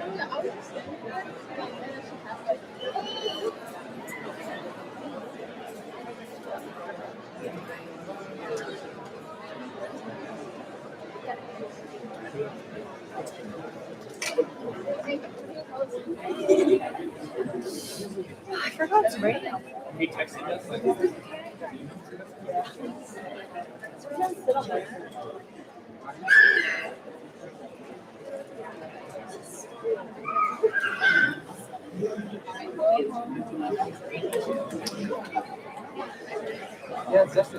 I forgot it's raining. He texted us like. Yeah, it's just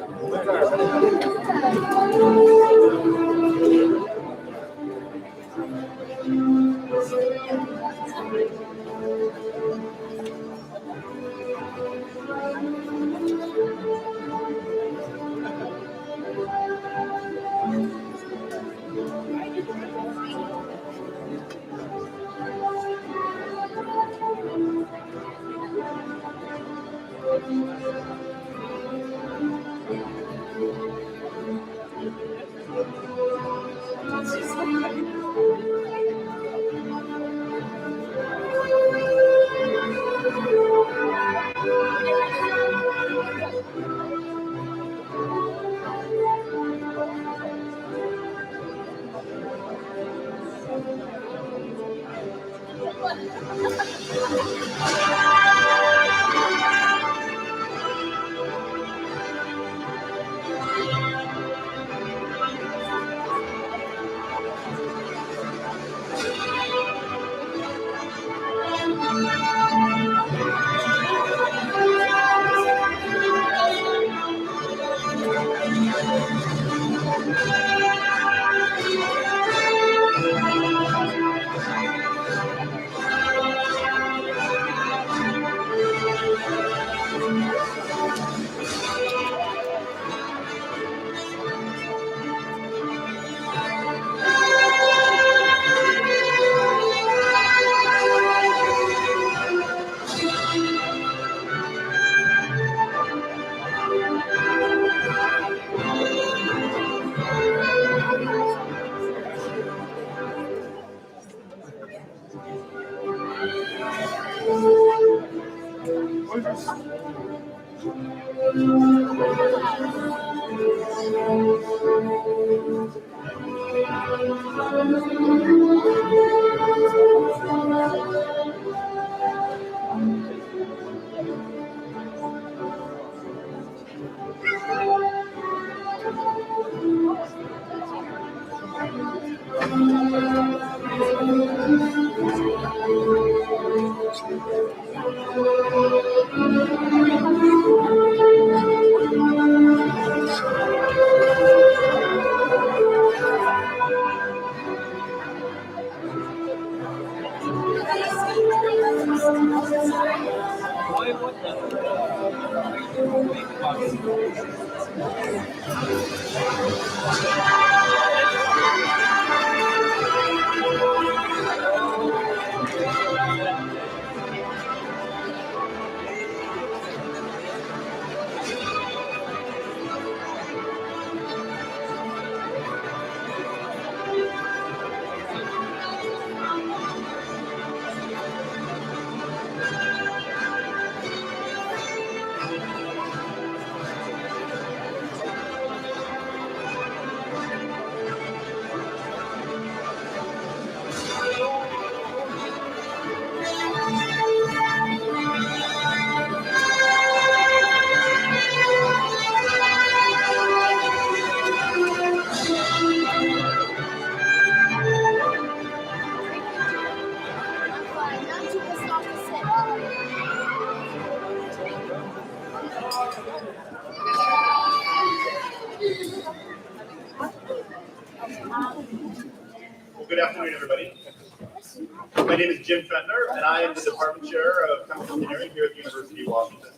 Well, good afternoon, everybody. My name is Jim Fentner, and I am the Department Chair of Chemical Engineering here at the University of Washington.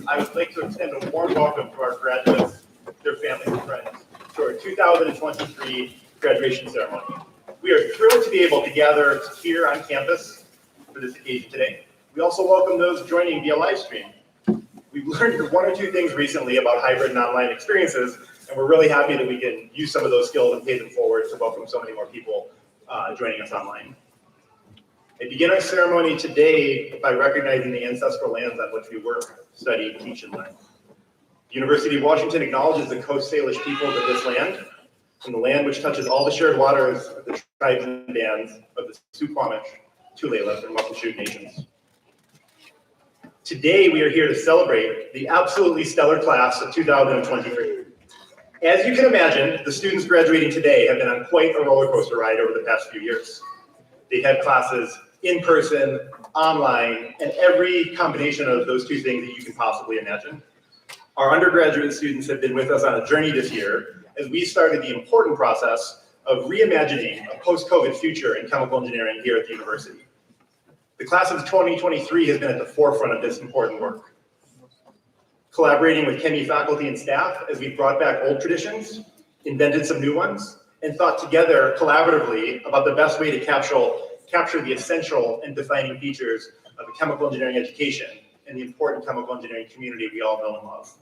I would like to extend a warm welcome to our graduates, their families, and friends to our 2023 graduation ceremony. We are thrilled to be able to gather here on campus for this occasion today. We also welcome those joining via live stream. We've learned one or two things recently about hybrid and online experiences, and we're really happy that we can use some of those skills and pay them forward to welcome so many more people joining us online. I begin our ceremony today by recognizing the ancestral lands on which we work, study, teach, and learn. The University of Washington acknowledges the Coast Salish peoples of this land, and the land which touches all the shared waters of the tribes and bands of the Suquamish, Tulalip, and Muckleshoot nations. Today, we are here to celebrate the absolutely stellar class of 2023. As you can imagine, the students graduating today have been on quite a roller coaster ride over the past few years. They've had classes in person, online, and every combination of those two things that you can possibly imagine. Our undergraduate students have been with us on a journey this year as we started the important process of reimagining a post-COVID future in chemical engineering here at the university. The class of 2023 has been at the forefront of this important work, collaborating with Chemie faculty and staff as we brought back old traditions, invented some new ones, and thought together collaboratively about the best way to capture the essential and defining features of a chemical engineering education and the important chemical engineering community we all know and love.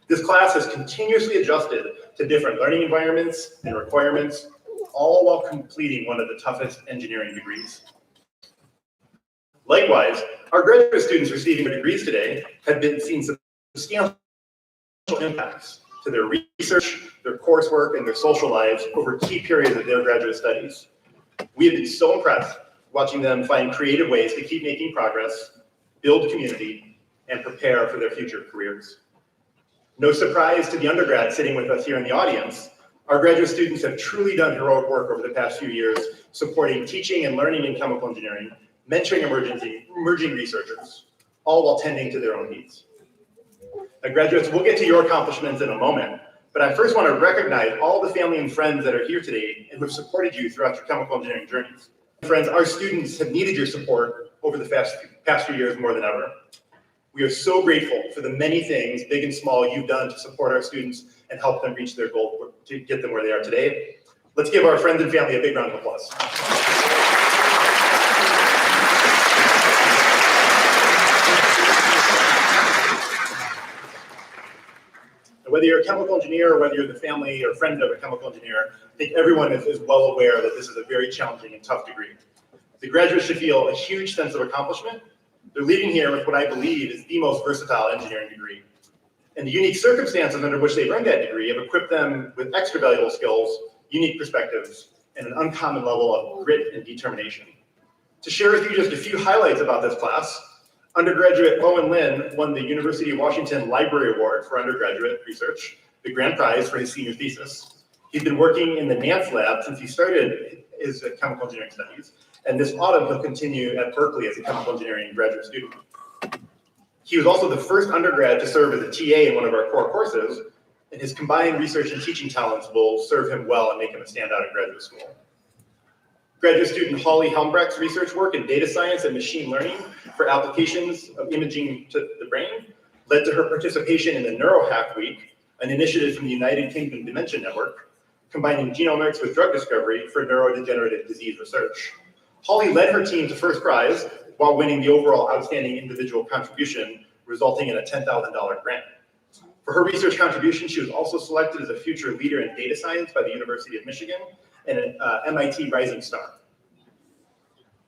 This class has continuously adjusted to different learning environments and requirements, all while completing one of the toughest engineering degrees. Likewise, our graduate students receiving their degrees today have been seeing substantial impacts to their research, their coursework, and their social lives over key periods of their graduate studies. We have been so impressed watching them find creative ways to keep making progress, build community, and prepare for their future careers. No surprise to the undergrads sitting with us here in the audience, our graduate students have truly done heroic work over the past few years, supporting teaching and learning in chemical engineering, mentoring emerging researchers, all while tending to their own needs. Now, graduates, we'll get to your accomplishments in a moment, but I first want to recognize all the family and friends that are here today and who have supported you throughout your chemical engineering journeys. Friends, our students have needed your support over the past few years more than ever. We are so grateful for the many things, big and small, you've done to support our students and help them reach their goal to get them where they are today. Let's give our friends and family a big round of applause. Whether you're a chemical engineer or whether you're the family or friend of a chemical engineer, I think everyone is well aware that this is a very challenging and tough degree. The graduates should feel a huge sense of accomplishment. They're leaving here with what I believe is the most versatile engineering degree. And the unique circumstances under which they've earned that degree have equipped them with extra valuable skills, unique perspectives, and an uncommon level of grit and determination. To share with you just a few highlights about this class, undergraduate Owen Lin won the University of Washington Library Award for undergraduate research, the grand prize for his senior thesis. He's been working in the Nance lab since he started his chemical engineering studies, and this autumn he'll continue at Berkeley as a chemical engineering graduate student. He was also the first undergrad to serve as a TA in one of our core courses, and his combined research and teaching talents will serve him well and make him a standout in graduate school. Graduate student Holly Helmbrex research work in data science and machine learning for applications of imaging to the brain led to her participation in the NeuroHack Week, an initiative from the United Kingdom Dementia Network, combining genomics with drug discovery for neurodegenerative disease research. Holly led her team to first prize while winning the overall outstanding individual contribution, resulting in a $10,000 grant. For her research contribution, she was also selected as a future leader in data science by the University of Michigan and an MIT Rising Star.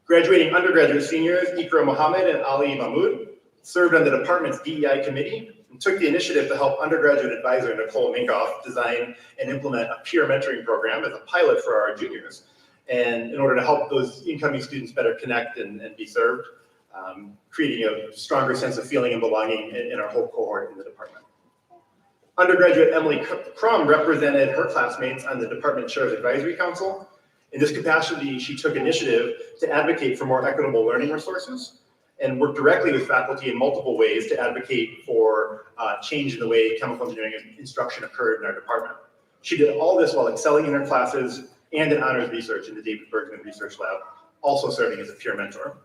Graduating undergraduate seniors Ikra Mohammed and Ali Mahmoud served on the department's DEI committee and took the initiative to help undergraduate advisor Nicole Minkoff design and implement a peer mentoring program as a pilot for our juniors, and in order to help those incoming students better connect and be served, creating a stronger sense of feeling and belonging in our whole cohort in the department. Undergraduate Emily Crum represented her classmates on the Department Chair's Advisory Council. In this capacity, she took initiative to advocate for more equitable learning resources and worked directly with faculty in multiple ways to advocate for change in the way chemical engineering instruction occurred in our department. She did all this while excelling in her classes and in honors research in the David Bergman Research Lab, also serving as a peer mentor.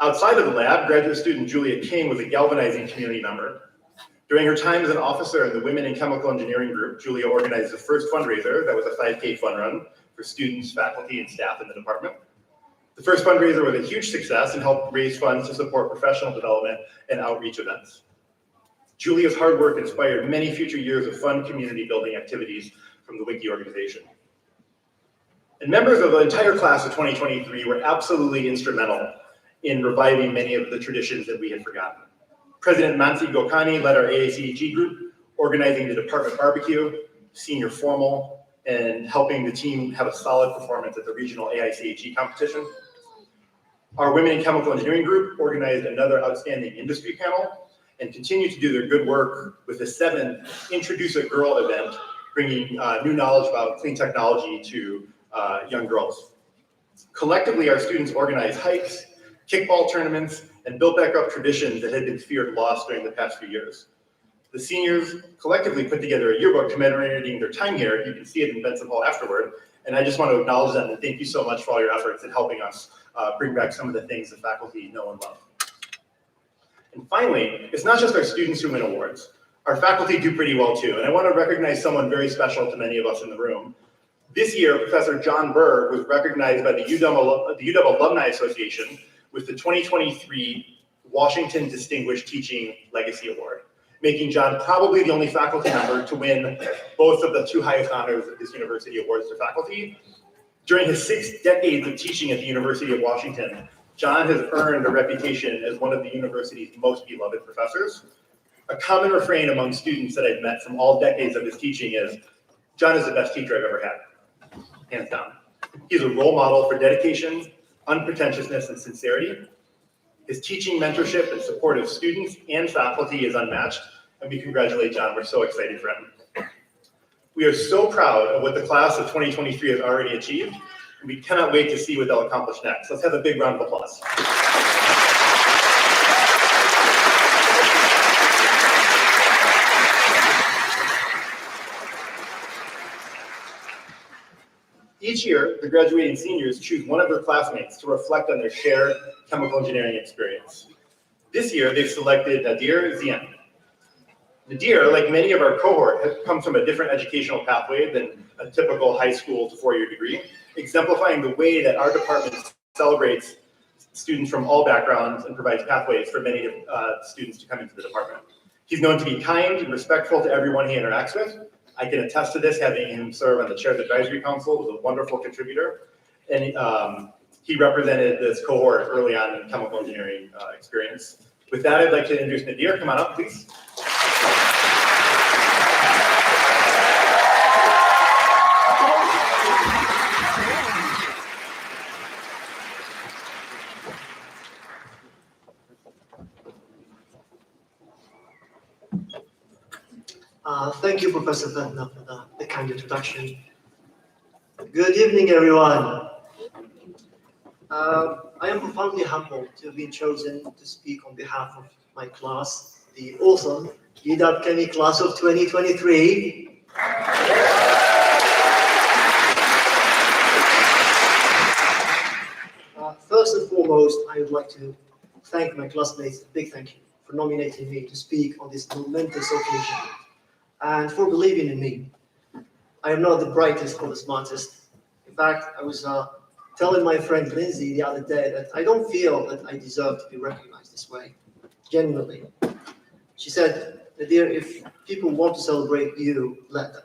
Outside of the lab, graduate student Julia King was a galvanizing community member. During her time as an officer in the Women in Chemical Engineering group, Julia organized the first fundraiser that was a 5K fun run for students, faculty, and staff in the department. The first fundraiser was a huge success and helped raise funds to support professional development and outreach events. Julia's hard work inspired many future years of fun community building activities from the Wiki organization. And members of the entire class of 2023 were absolutely instrumental in reviving many of the traditions that we had forgotten. President Mansi Gokani led our AICHE group, organizing the department barbecue, senior formal, and helping the team have a solid performance at the regional AICHE competition. Our Women in Chemical Engineering group organized another outstanding industry panel and continue to do their good work with the 7th Introduce a Girl event, bringing new knowledge about clean technology to young girls. Collectively, our students organized hikes, kickball tournaments, and built back up traditions that had been feared lost during the past few years. The seniors collectively put together a yearbook commemorating their time here. You can see it in Benson Hall afterward. And I just want to acknowledge them and thank you so much for all your efforts in helping us bring back some of the things the faculty know and love. And finally, it's not just our students who win awards. Our faculty do pretty well too. And I want to recognize someone very special to many of us in the room. This year, Professor John Berg was recognized by the UW Alumni Association with the 2023 Washington Distinguished Teaching Legacy Award, making John probably the only faculty member to win both of the 2 highest honors of this university awards to faculty. During his 6 decades of teaching at the University of Washington, John has earned a reputation as one of the university's most beloved professors. A common refrain among students that I've met from all decades of his teaching is, John is the best teacher I've ever had, hands down. He's a role model for dedication, unpretentiousness, and sincerity. His teaching, mentorship, and support of students and faculty is unmatched, and we congratulate John. We're so excited for him. We are so proud of what the class of 2023 has already achieved, and we cannot wait to see what they'll accomplish next. Let's have a big round of applause. Each year, the graduating seniors choose one of their classmates to reflect on their shared chemical engineering experience. This year, they've selected Nadir Enderman. Nadir, like many of our cohort, comes from a different educational pathway than a typical high school to 4-year degree, exemplifying the way that our department celebrates students from all backgrounds and provides pathways for many students to come into the department. He's known to be kind and respectful to everyone he interacts with. I can attest to this, having him serve on the Chair of the Advisory Council, was a wonderful contributor. And he represented this cohort early on in chemical engineering experience. With that, I'd like to introduce Nadir. Come on up, please. Thank you, Professor Fettner, for the kind introduction. Good evening, everyone. I am profoundly humbled to have been chosen to speak on behalf of my class, the awesome UW Chemie class of 2023. First and foremost, I would like to thank my classmates, a big thank you, for nominating me to speak on this momentous occasion, and for believing in me. I am not the brightest or the smartest. In fact, I was telling my friend Lindsay the other day that I don't feel that I deserve to be recognized this way, genuinely. She said, Nadir, if people want to celebrate you, let them.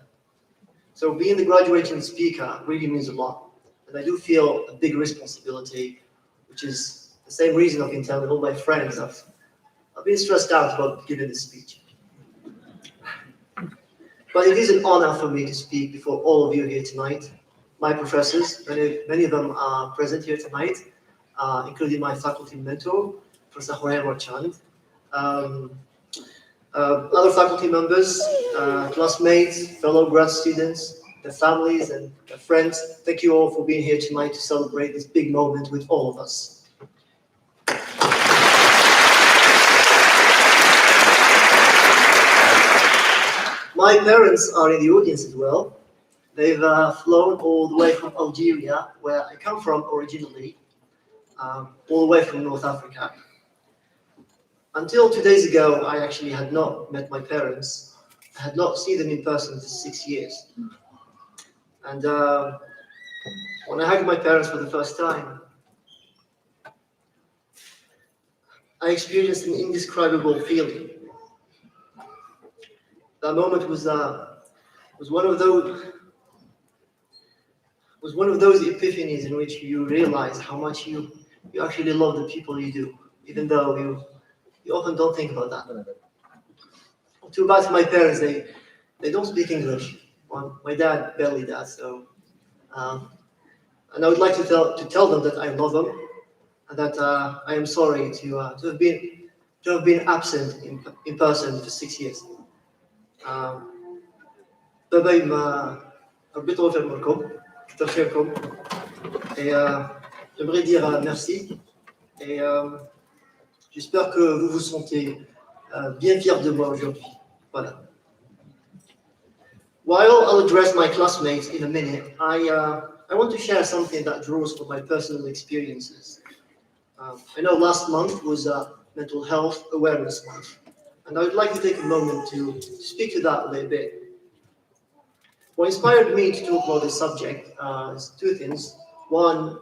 So being the graduating speaker really means a lot. And I do feel a big responsibility, which is the same reason I've been telling all my friends I've been stressed out about giving this speech. But it is an honor for me to speak before all of you here tonight. My professors, many of them are present here tonight, including my faculty mentor, Professor Hoema Chand. Other faculty members, classmates, fellow grad students, their families and their friends, thank you all for being here tonight to celebrate this big moment with all of us. My parents are in the audience as well. They've flown all the way from Algeria, where I come from originally, all the way from North Africa. Until 2 days ago, I actually had not met my parents. I had not seen them in person for 6 years. And when I hugged my parents for the first time, I experienced an indescribable feeling. That moment was one was one of those epiphanies in which you realize how much you actually love the people you do, even though you often don't think about that. Too bad for my parents, they don't speak English. Well, my dad barely does, so and I would like to tell them that I love them and that I am sorry to have been absent in person for 6 years. بابا m'a ربيت غفر منكم كتر خيركم et j'aimerais dire merci et j'espère que vous vous sentez bien fiers de moi aujourd'hui. Voilà. While I'll address my classmates in a minute, I want to share something that draws from my personal experiences. I know last month was Mental Health Awareness Month, and I would like to take a moment to speak to that a little bit. What inspired me to talk about this subject is two things. One,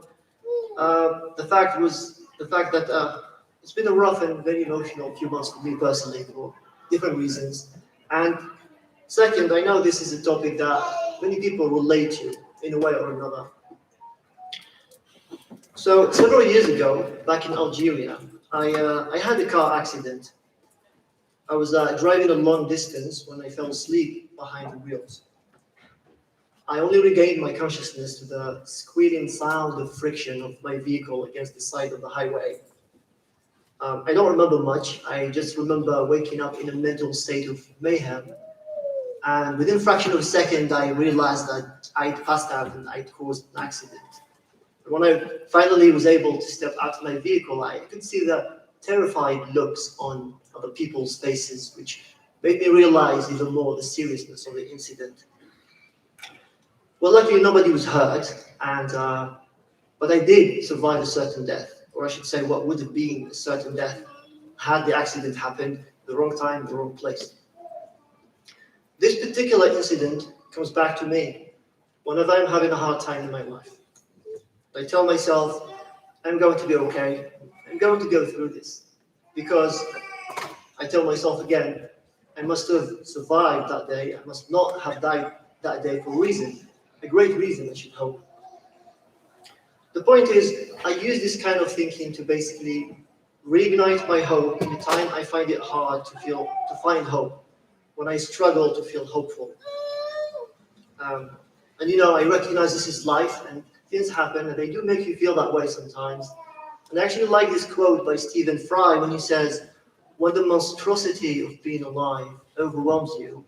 the fact that it's been a rough and very emotional few months for me personally for different reasons. And second, I know this is a topic that many people relate to in a way or another. So several years ago, back in Algeria, I had a car accident. I was driving a long distance when I fell asleep behind the wheels. I only regained my consciousness to the squealing sound of friction of my vehicle against the side of the highway. I don't remember much. I just remember waking up in a mental state of mayhem. And within a fraction of a second, I realized that I'd passed out and I'd caused an accident. And when I finally was able to step out of my vehicle, I could see the terrified looks on other people's faces, which made me realize even more the seriousness of the incident. Well, luckily nobody was hurt, but I did survive a certain death, or I should say what would have been a certain death had the accident happened the wrong time, the wrong place. This particular incident comes back to me whenever I'm having a hard time in my life. I tell myself, I'm going to be okay, I'm going to go through this, because I tell myself again, I must have survived that day, I must not have died that day for a reason. A great reason, I should hope. The point is, I use this kind of thinking to basically reignite my hope in the time I find it hard to find hope, when I struggle to feel hopeful. And I recognize this is life, and things happen, and they do make you feel that way sometimes. And I actually like this quote by Stephen Fry when he says, when the monstrosity of being alive overwhelms you,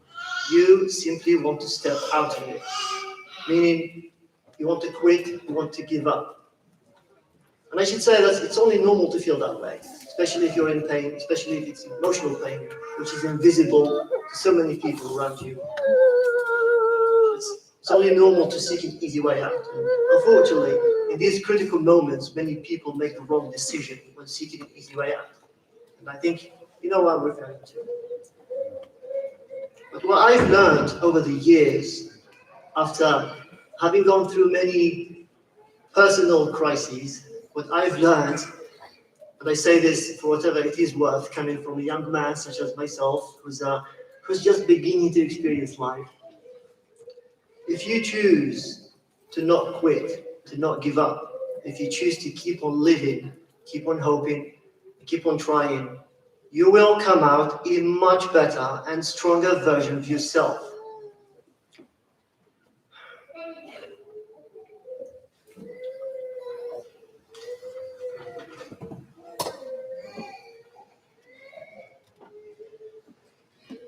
you simply want to step out of it. Meaning, you want to quit, you want to give up. And I should say that it's only normal to feel that way, especially if you're in pain, especially if it's emotional pain, which is invisible to so many people around you. It's only normal to seek an easy way out. And unfortunately, in these critical moments, many people make the wrong decision when seeking an easy way out. And I think you know what I'm referring to. But what I've learned over the years, after having gone through many personal crises, what I've learned, and I say this for whatever it is worth, coming from a young man such as myself, who's just beginning to experience life. If you choose to not quit, to not give up, if you choose to keep on living, keep on hoping, keep on trying, you will come out a much better and stronger version of yourself.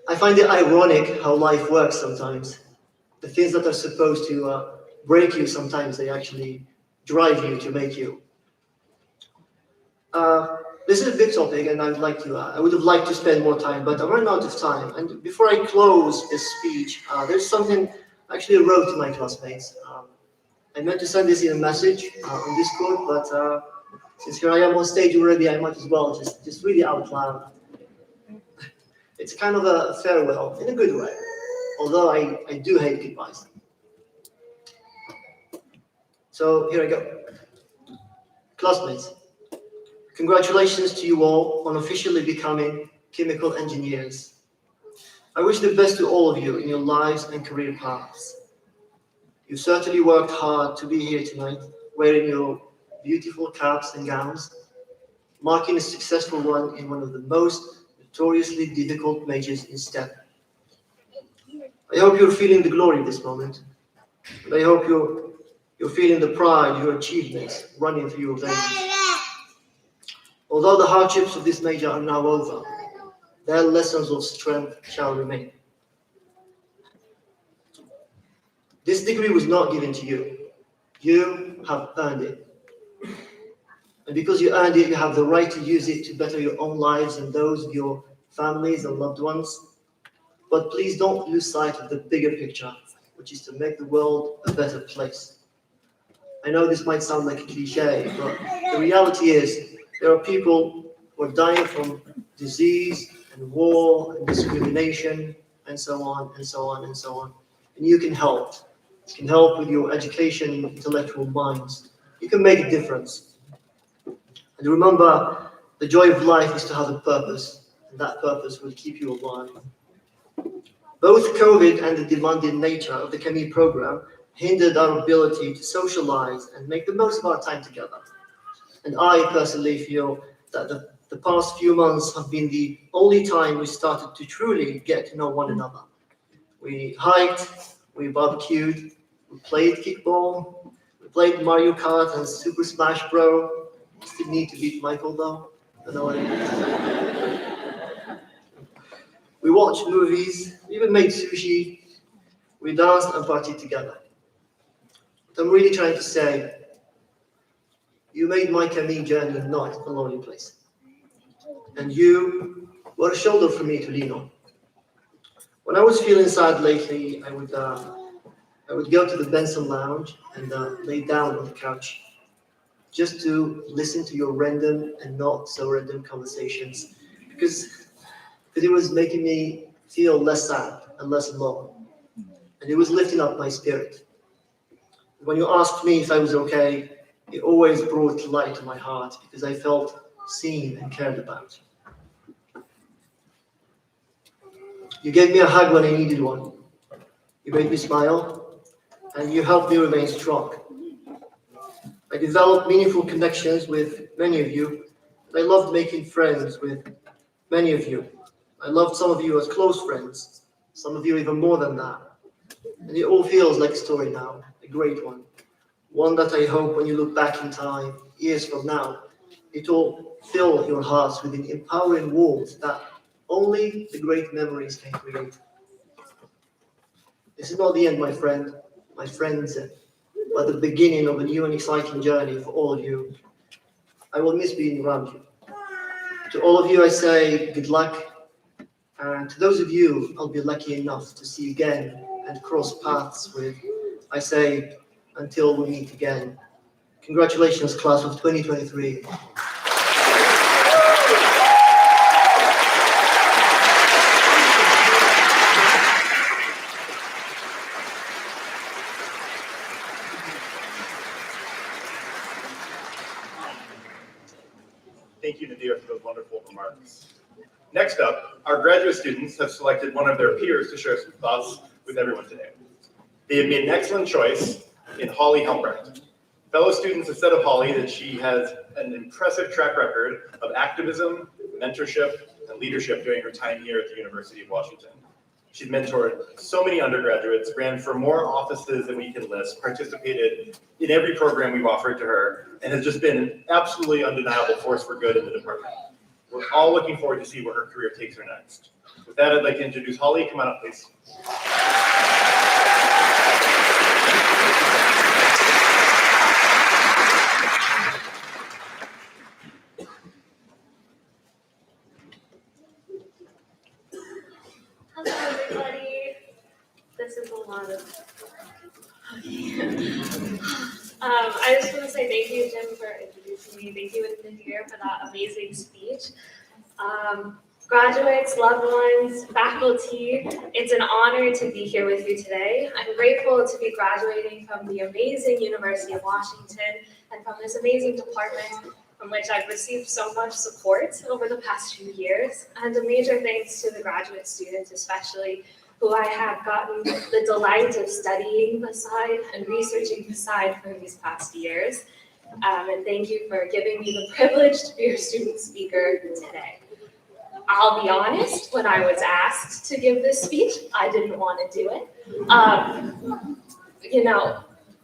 I find it ironic how life works sometimes. The things that are supposed to break you, sometimes they actually drive you to make you. This is a big topic, and I would have liked to spend more time, but I'm running out of time. And before I close this speech, there's something I actually wrote to my classmates. I meant to send this in a message on Discord, but since here I am on stage already, I might as well just read it out loud. It's kind of a farewell, in a good way, although I do hate goodbyes. So here I go. Classmates, congratulations to you all on officially becoming chemical engineers. I wish the best to all of you in your lives and career paths. You've certainly worked hard to be here tonight, wearing your beautiful caps and gowns, marking a successful one in one of the most notoriously difficult majors in STEM. I hope you're feeling the glory of this moment, and I hope you're feeling the pride of your achievements running through your veins. Although the hardships of this major are now over, their lessons of strength shall remain. This degree was not given to you. You have earned it. And because you earned it, you have the right to use it to better your own lives and those of your families and loved ones. But please don't lose sight of the bigger picture, which is to make the world a better place. I know this might sound like a cliche, but the reality is there are people who are dying from disease and war and discrimination and so on and so on and so on. And you can help. You can help with your education and intellectual minds. You can make a difference. And remember, the joy of life is to have a purpose, and that purpose will keep you alive. Both COVID and the demanding nature of the CAMI program hindered our ability to socialize and make the most of our time together. And I personally feel that the past few months have been the only time we started to truly get to know one another. We hiked, we barbecued, we played kickball, we played Mario Kart and Super Smash Bros. Still need to beat Michael though. I know what I mean. We watched movies, we even made sushi, we danced and partied together. What I'm really trying to say, you made my CAMI journey not a lonely place. And you were a shoulder for me to lean on. When I was feeling sad lately, I would go to the Benson Lounge and lay down on the couch just to listen to your random and not so random conversations because it was making me feel less sad and less alone. And it was lifting up my spirit. When you asked me if I was okay, it always brought light to my heart because I felt seen and cared about. You gave me a hug when I needed one. You made me smile, and you helped me remain strong. I developed meaningful connections with many of you, and I loved making friends with many of you. I loved some of you as close friends, some of you even more than that. And it all feels like a story now, a great one. One that I hope when you look back in time, years from now, it will fill your hearts with an empowering warmth that only the great memories can create. This is not the end, my friends, but the beginning of a new and exciting journey for all of you. I will miss being around you. To all of you, I say good luck. And to those of you I'll be lucky enough to see again and cross paths with, I say, until we meet again. Congratulations, class of 2023. Thank you, Nadir, for those wonderful remarks. Next up, our graduate students have selected one of their peers to share some thoughts with everyone today. They have made an excellent choice in Holly Helmbrex. Fellow students have said of Holly that she has an impressive track record of activism, mentorship, and leadership during her time here at the University of Washington. She's mentored so many undergraduates, ran for more offices than we can list, participated in every program we've offered to her, and has just been an absolutely undeniable force for good in the department. We're all looking forward to see where her career takes her next. With that, I'd like to introduce Holly. Come on up, please. Hello, everybody. This is a lot of. I just want to say thank you, Jim, for introducing me. Thank you, Nadir, for that amazing speech. Graduates, loved ones, faculty, it's an honor to be here with you today. I'm grateful to be graduating from the amazing University of Washington and from this amazing department from which I've received so much support over the past few years. And a major thanks to the graduate students, especially who I have gotten the delight of studying beside and researching beside for these past years. And thank you for giving me the privilege to be your student speaker today. I'll be honest, when I was asked to give this speech, I didn't want to do it.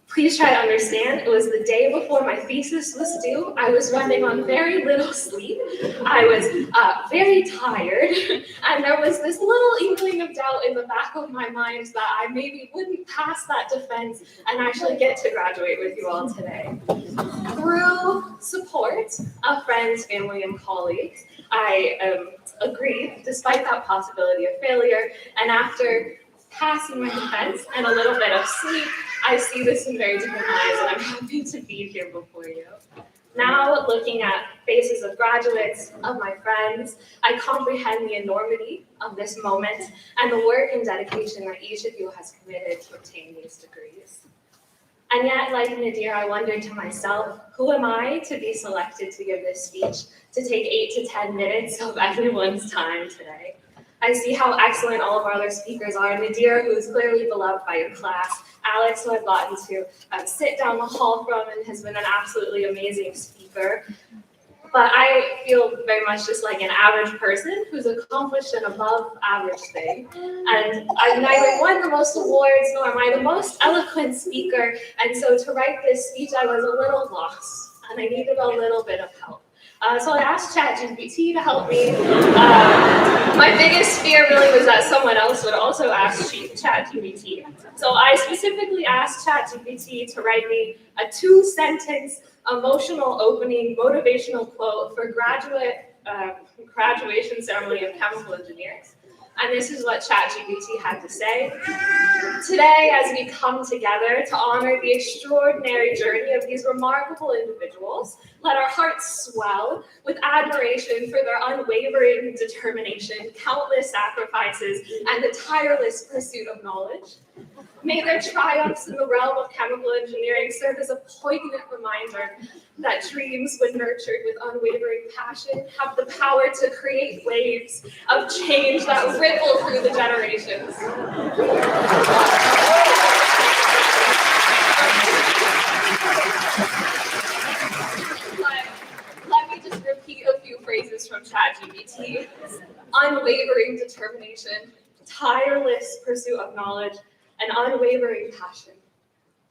Please try to understand, it was the day before my thesis was due. I was running on very little sleep. I was very tired, and there was this little inkling of doubt in the back of my mind that I maybe wouldn't pass that defense and actually get to graduate with you all today. Through support of friends, family, and colleagues, I agreed, despite that possibility of failure, and after passing my defense and a little bit of sleep, I see this in very different eyes, and I'm happy to be here before you. Now, looking at faces of graduates, of my friends, I comprehend the enormity of this moment and the work and dedication that each of you has committed to obtain these degrees. And yet, like Nadir, I wondered to myself, who am I to be selected to give this speech, to take 8 to 10 minutes of everyone's time today? I see how excellent all of our other speakers are. Nadir, who is clearly beloved by your class. Alex, who I've gotten to sit down the hall from and has been an absolutely amazing speaker. But I feel very much just like an average person who's accomplished an above average thing. And I've neither won the most awards nor am I the most eloquent speaker. And so to write this speech, I was a little lost and I needed a little bit of help. So I asked ChatGPT to help me. My biggest fear really was that someone else would also ask ChatGPT. So I specifically asked ChatGPT to write me a 2-sentence emotional opening motivational quote for graduation ceremony of chemical engineers. And this is what ChatGPT had to say. Today, as we come together to honor the extraordinary journey of these remarkable individuals, let our hearts swell with admiration for their unwavering determination, countless sacrifices, and the tireless pursuit of knowledge. May their triumphs in the realm of chemical engineering serve as a poignant reminder that dreams, when nurtured with unwavering passion, have the power to create waves of change that ripple through the generations. Let me just repeat a few phrases from ChatGPT. Unwavering determination, tireless pursuit of knowledge, and unwavering passion.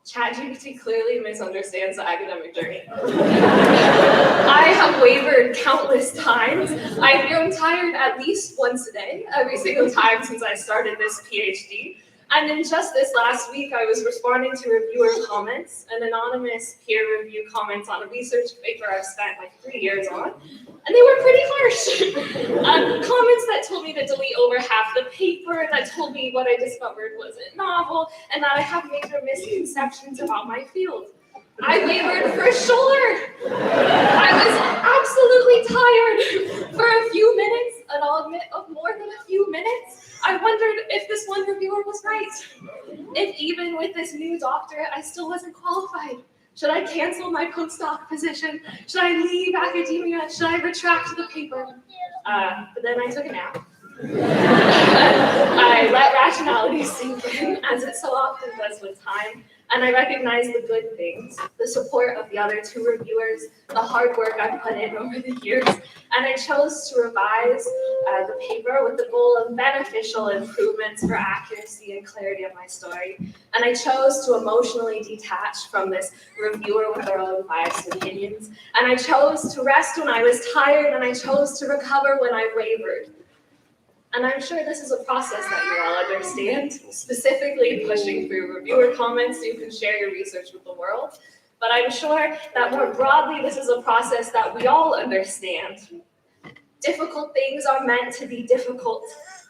ChatGPT clearly misunderstands the academic journey. I have wavered countless times. I've grown tired at least once a day, every single time since I started this PhD. And in just this last week, I was responding to reviewer comments, an anonymous peer review comments on a research paper I've spent like 3 years on, and they were pretty harsh. Comments that told me to delete over half the paper, that told me what I discovered wasn't novel, and that I have major misconceptions about my field. I wavered for sure. I was absolutely tired for a few minutes, and I'll admit of more than a few minutes. I wondered if this one reviewer was right. If even with this new doctorate, I still wasn't qualified. Should I cancel my postdoc position? Should I leave academia? Should I retract the paper? But then I took a nap. I let rationality sink in, as it so often does with time, and I recognized the good things, the support of the other 2 reviewers, the hard work I've put in over the years, and I chose to revise the paper with the goal of beneficial improvements for accuracy and clarity of my story. And I chose to emotionally detach from this reviewer with their own biased opinions, and I chose to rest when I was tired, and I chose to recover when I wavered. And I'm sure this is a process that you all understand, specifically pushing through reviewer comments so you can share your research with the world. But I'm sure that more broadly, this is a process that we all understand. Difficult things are meant to be difficult.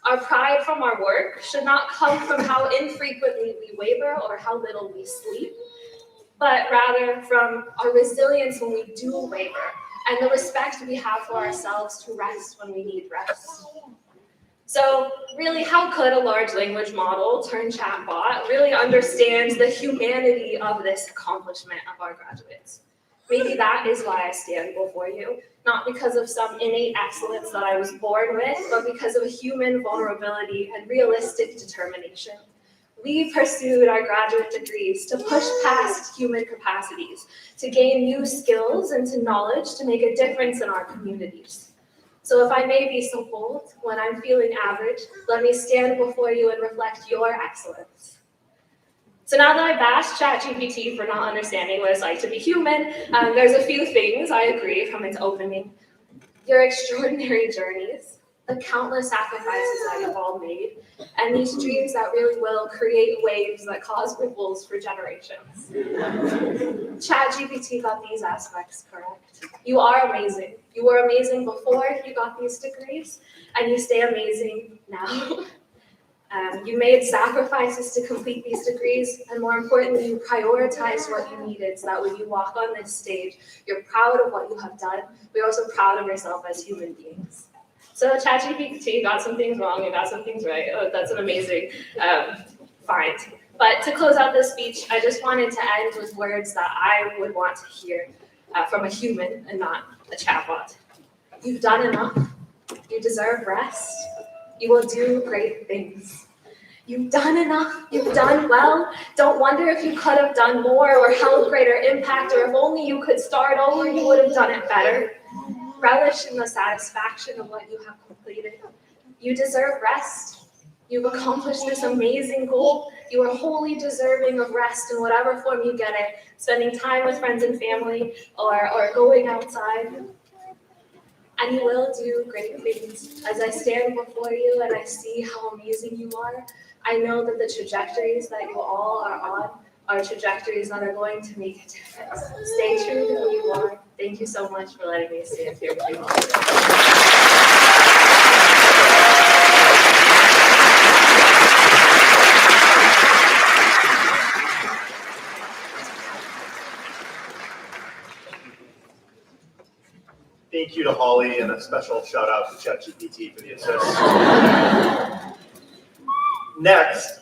Our pride from our work should not come from how infrequently we waver or how little we sleep, but rather from our resilience when we do waver and the respect we have for ourselves to rest when we need rest. So really, how could a large language model turned chatbot really understand the humanity of this accomplishment of our graduates? Maybe that is why I stand before you, not because of some innate excellence that I was born with, but because of a human vulnerability and realistic determination. We pursued our graduate degrees to push past human capacities, to gain new skills and to knowledge to make a difference in our communities. So if I may be so bold, when I'm feeling average, let me stand before you and reflect your excellence. So now that I bashed ChatGPT for not understanding what it's like to be human, there's a few things I agree from its opening. Your extraordinary journeys, the countless sacrifices that you've all made, and these dreams that really will create waves that cause ripples for generations. ChatGPT got these aspects correct. You are amazing. You were amazing before you got these degrees, and you stay amazing now. You made sacrifices to complete these degrees, and more importantly, you prioritized what you needed so that when you walk on this stage, you're proud of what you have done, but you're also proud of yourself as human beings. So ChatGPT got some things wrong and got some things right. Oh, that's an amazing find. But to close out this speech, I just wanted to end with words that I would want to hear from a human and not a chatbot. You've done enough. You deserve rest. You will do great things. You've done enough. You've done well. Don't wonder if you could have done more or held greater impact, or if only you could start over, you would have done it better. Relish in the satisfaction of what you have completed. You deserve rest. You've accomplished this amazing goal. You are wholly deserving of rest in whatever form you get it, spending time with friends and family or going outside. And you will do great things. As I stand before you and I see how amazing you are, I know that the trajectories that you all are on are trajectories that are going to make a difference. Stay true to who you are. Thank you so much for letting me stand here with you all. Thank you to Holly, and a special shout out to ChatGPT for the assist. Next,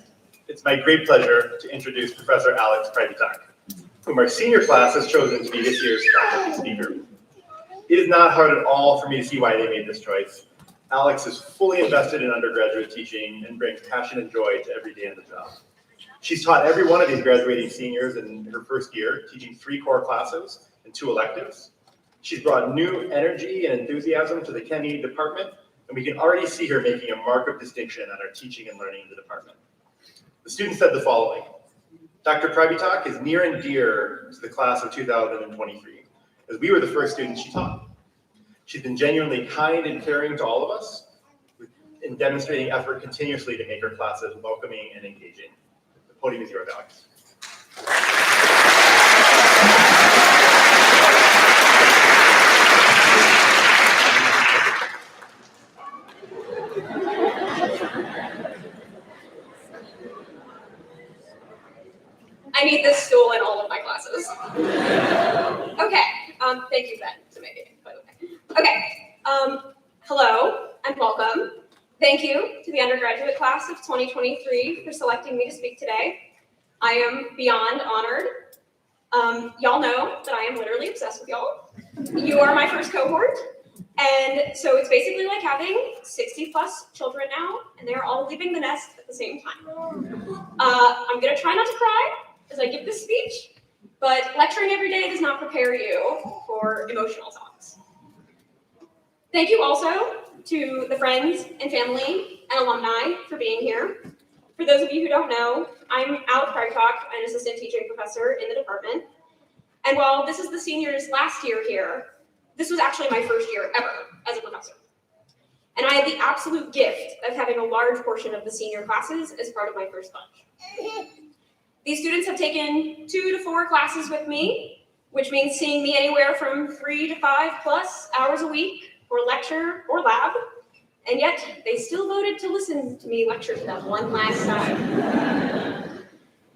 it's my great pleasure to introduce Professor Alex Privitach, whom our senior class has chosen to be this year's faculty speaker. It is not hard at all for me to see why they made this choice. Alex is fully invested in undergraduate teaching and brings passion and joy to every day of the job. She's taught every one of these graduating seniors in her first year, teaching 3 core classes and 2 electives. She's brought new energy and enthusiasm to the Chem department, and we can already see her making a mark of distinction on our teaching and learning in the department. The student said the following: Dr. Privitach is near and dear to the class of 2023, as we were the first students she taught. She's been genuinely kind and caring to all of us, and demonstrating effort continuously to make her classes welcoming and engaging. The podium is yours, Alex. I need this stool in all of my classes. Okay, thank you, Ben, to make it, by the way. Okay, hello and welcome. Thank you to the undergraduate class of 2023 for selecting me to speak today. I am beyond honored. Y'all know that I am literally obsessed with y'all. You are my first cohort, and so it's basically like having 60 plus children now, and they're all leaving the nest at the same time. I'm gonna try not to cry as I give this speech, but lecturing every day does not prepare you for emotional talks. Thank you also to the friends and family and alumni for being here. For those of you who don't know, I'm Hardcock, an assistant teaching professor in the department. And while this is the seniors' last year here, this was actually my first year ever as a professor. And I had the absolute gift of having a large portion of the senior classes as part of my first bunch. These students have taken 2 to 4 classes with me, which means seeing me anywhere from 3 to 5 plus hours a week for lecture or lab, and yet they still voted to listen to me lecture to them one last time.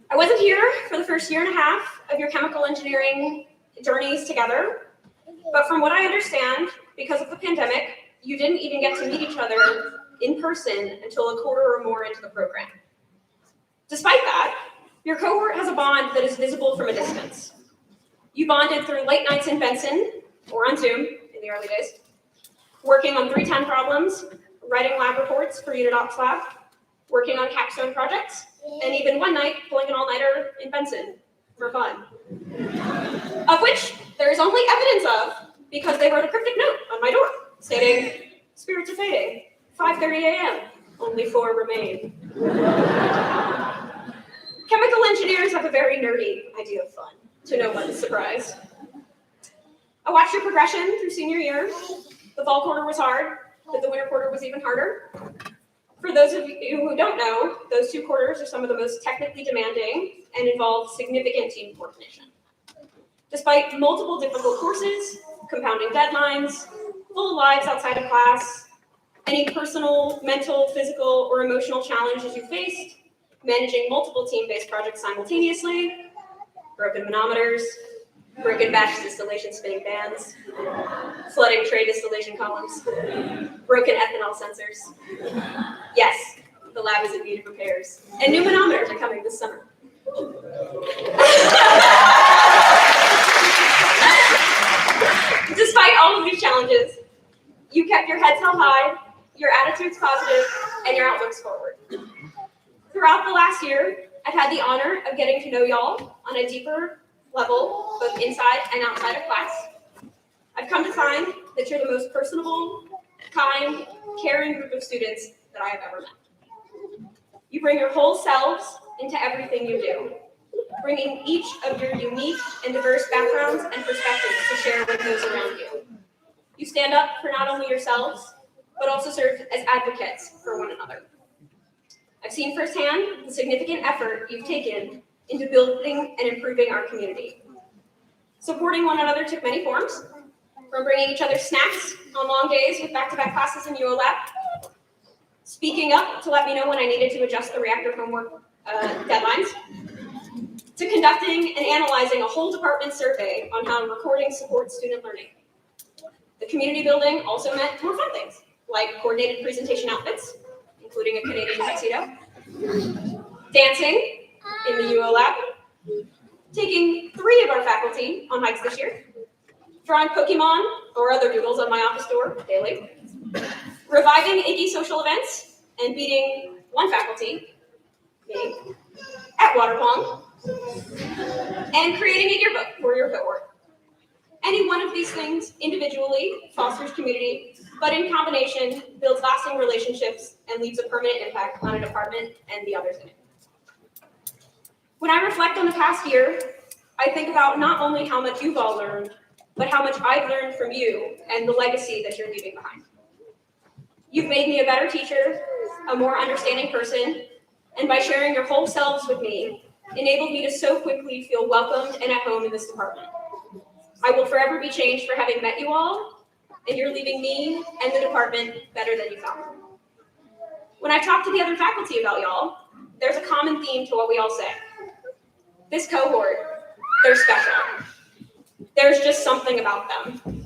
I wasn't here for the first year and a half of your chemical engineering journeys together, but from what I understand, because of the pandemic, you didn't even get to meet each other in person until a quarter or more into the program. Despite that, your cohort has a bond that is visible from a distance. You bonded through late nights in Benson, or on Zoom in the early days, working on 310 problems, writing lab reports for Unit Ops Lab, working on capstone projects, and even one night pulling an all-nighter in Benson for fun. Of which there is only evidence of because they wrote a cryptic note on my door stating, "Spirits are fading, 5:30 a.m., only 4 remain." Chemical engineers have a very nerdy idea of fun, to no one's surprise. I watched your progression through senior year. The fall quarter was hard, but the winter quarter was even harder. For those of you who don't know, those 2 quarters are some of the most technically demanding and involve significant team coordination. Despite multiple difficult courses, compounding deadlines, full lives outside of class, any personal, mental, physical, or emotional challenges you faced, managing multiple team-based projects simultaneously, broken manometers, broken batch distillation spinning fans, flooding tray distillation columns, broken ethanol sensors. Yes, the lab is in need of repairs, and new manometers are coming this summer. Despite all of these challenges, you kept your heads held high, your attitudes positive, and your outlooks forward. Throughout the last year, I've had the honor of getting to know y'all on a deeper level, both inside and outside of class. I've come to find that you're the most personable, kind, caring group of students that I have ever met. You bring your whole selves into everything you do, bringing each of your unique and diverse backgrounds and perspectives to share with those around you. You stand up for not only yourselves, but also serve as advocates for one another. I've seen firsthand the significant effort you've taken into building and improving our community. Supporting one another took many forms, from bringing each other snacks on long days with back-to-back classes in UO Lab, speaking up to let me know when I needed to adjust the reactor homework deadlines, to conducting and analyzing a whole department survey on how recording supports student learning. The community building also meant more fun things, like coordinated presentation outfits, including a Canadian tuxedo, dancing in the UO Lab, taking 3 of our faculty on hikes this year, drawing Pokemon or other doodles on my office door daily, reviving Iggy social events, and beating one faculty, me, at water pong, and creating a yearbook for your cohort. Any one of these things individually fosters community, but in combination builds lasting relationships and leaves a permanent impact on a department and the others in it. When I reflect on the past year, I think about not only how much you've all learned, but how much I've learned from you and the legacy that you're leaving behind. You've made me a better teacher, a more understanding person, and by sharing your whole selves with me, enabled me to so quickly feel welcomed and at home in this department. I will forever be changed for having met you all, and you're leaving me and the department better than you found them. When I talk to the other faculty about y'all, there's a common theme to what we all say. This cohort, they're special. There's just something about them.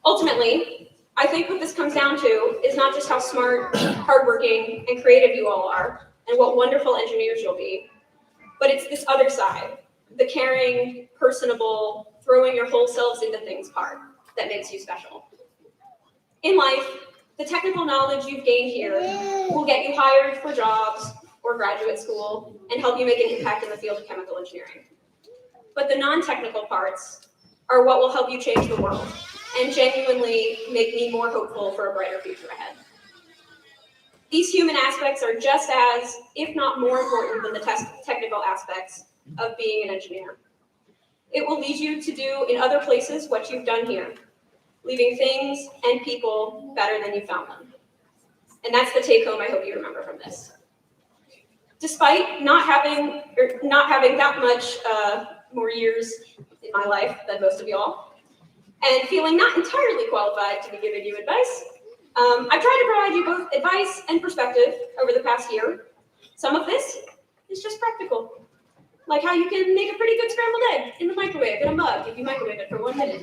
Ultimately, I think what this comes down to is not just how smart, hardworking, and creative you all are, and what wonderful engineers you'll be, but it's this other side, the caring, personable, throwing your whole selves into things part that makes you special. In life, the technical knowledge you've gained here will get you hired for jobs or graduate school and help you make an impact in the field of chemical engineering. But the non-technical parts are what will help you change the world and genuinely make me more hopeful for a brighter future ahead. These human aspects are just as, if not more important than the technical aspects of being an engineer. It will lead you to do in other places what you've done here, leaving things and people better than you found them. And that's the take home I hope you remember from this. Despite not having that much more years in my life than most of y'all, and feeling not entirely qualified to be giving you advice, I've tried to provide you both advice and perspective over the past year. Some of this is just practical, like how you can make a pretty good scrambled egg in the microwave in a mug if you microwave it for 1 minute.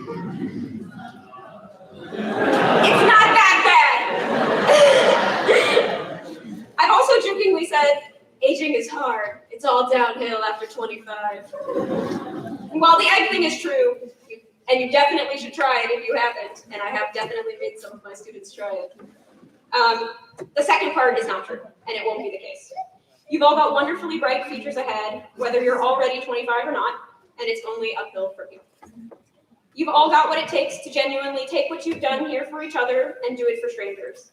It's not that bad. I've also jokingly said, aging is hard. It's all downhill after 25. And while the egg thing is true, and you definitely should try it if you haven't, and I have definitely made some of my students try it, the second part is not true, and it won't be the case. You've all got wonderfully bright futures ahead, whether you're already 25 or not, and it's only uphill for you. You've all got what it takes to genuinely take what you've done here for each other and do it for strangers.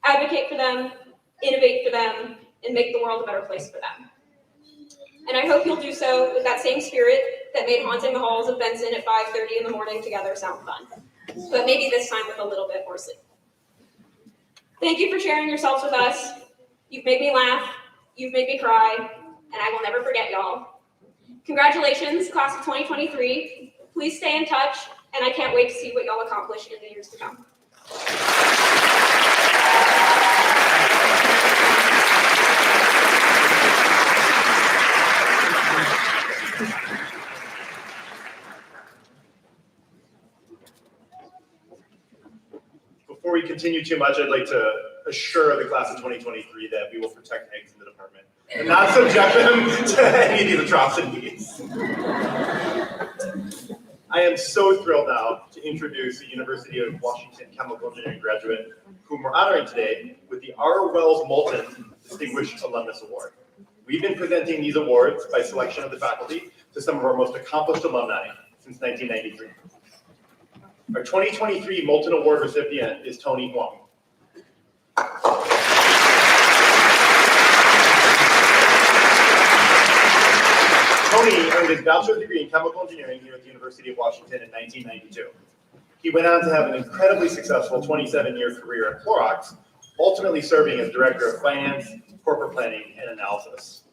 Advocate for them, innovate for them, and make the world a better place for them. And I hope you'll do so with that same spirit that made haunting the halls of Benson at 5:30 in the morning together sound fun. But maybe this time with a little bit more sleep. Thank you for sharing yourselves with us. You've made me laugh, you've made me cry, and I will never forget y'all. Congratulations, class of 2023. Please stay in touch, and I can't wait to see what y'all accomplish in the years to come. Before we continue too much, I'd like to assure the class of 2023 that we will protect eggs in the department and not subject them to any of these atrocities. I am so thrilled now to introduce the University of Washington Chemical Engineering graduate, whom we're honoring today with the R. Wells Moulton Distinguished Alumnus Award. We've been presenting these awards by selection of the faculty to some of our most accomplished alumni since 1993. Our 2023 Moulton Award recipient is Tony Huang. Tony earned his bachelor's degree in chemical engineering here at the University of Washington in 1992. He went on to have an incredibly successful 27-year career at Clorox, ultimately serving as director of finance, corporate planning, and analysis.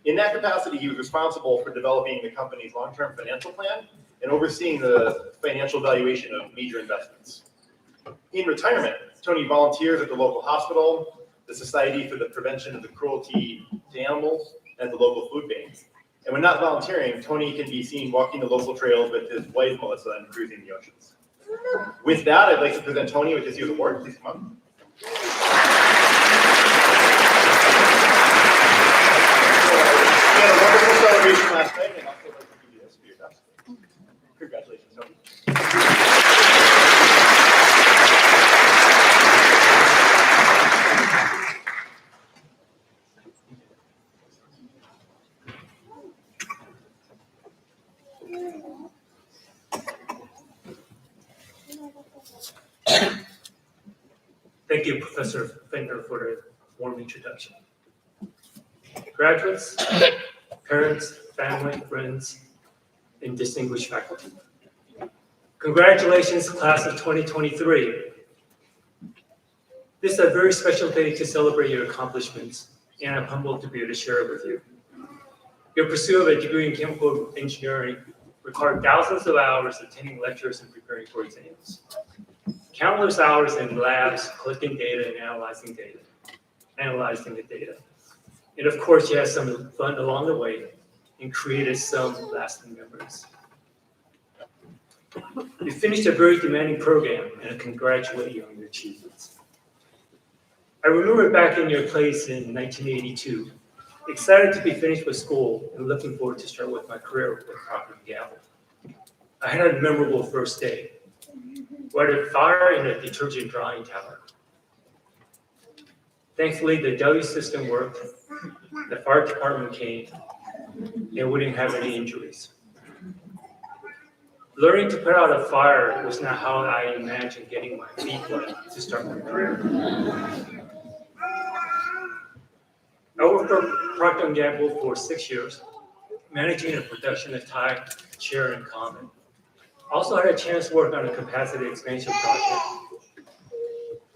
In that capacity, he was responsible for developing the company's long-term financial plan and overseeing the financial valuation of major investments. In retirement, Tony volunteers at the local hospital, the Society for the Prevention of the Cruelty to Animals, and the local food bank. And when not volunteering, Tony can be seen walking the local trails with his wife, Melissa, and cruising the oceans. With that, I'd like to present Tony with this year's award. Please come up. We had a wonderful celebration last night, and I'd also like to give you this for your desk. Congratulations, Tony. Thank you, Professor Fender, for the warm introduction. Graduates, parents, family, friends, and distinguished faculty. Congratulations, class of 2023. This is a very special day to celebrate your accomplishments, and I'm humbled to be able to share it with you. Your pursuit of a degree in chemical engineering required thousands of hours attending lectures and preparing for exams. Countless hours in labs collecting data and analyzing the data. And of course, you had some fun along the way and created some lasting memories. You finished a very demanding program, and I congratulate you on your achievements. I remember back in your place in 1982, excited to be finished with school and looking forward to start with my career with Procter & Gamble. I had a memorable first day. We had a fire in a detergent drying tower. Thankfully, the deli system worked, the fire department came, and we didn't have any injuries. Learning to put out a fire was not how I imagined getting my feet wet to start my career. I worked for Procter & Gamble for 6 years, managing the production of tie, chair, and common. I also had a chance to work on a capacity expansion project,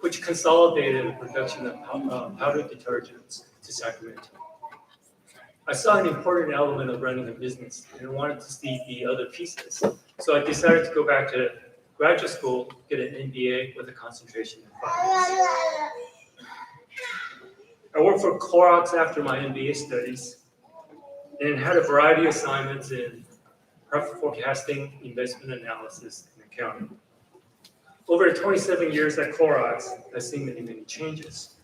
which consolidated the production of powdered detergents to Sacramento. I saw an important element of running a business and wanted to see the other pieces. So I decided to go back to graduate school, get an MBA with a concentration in finance. I worked for Clorox after my MBA studies and had a variety of assignments in profit forecasting, investment analysis, and accounting. Over the 27 years at Clorox, I've seen many changes.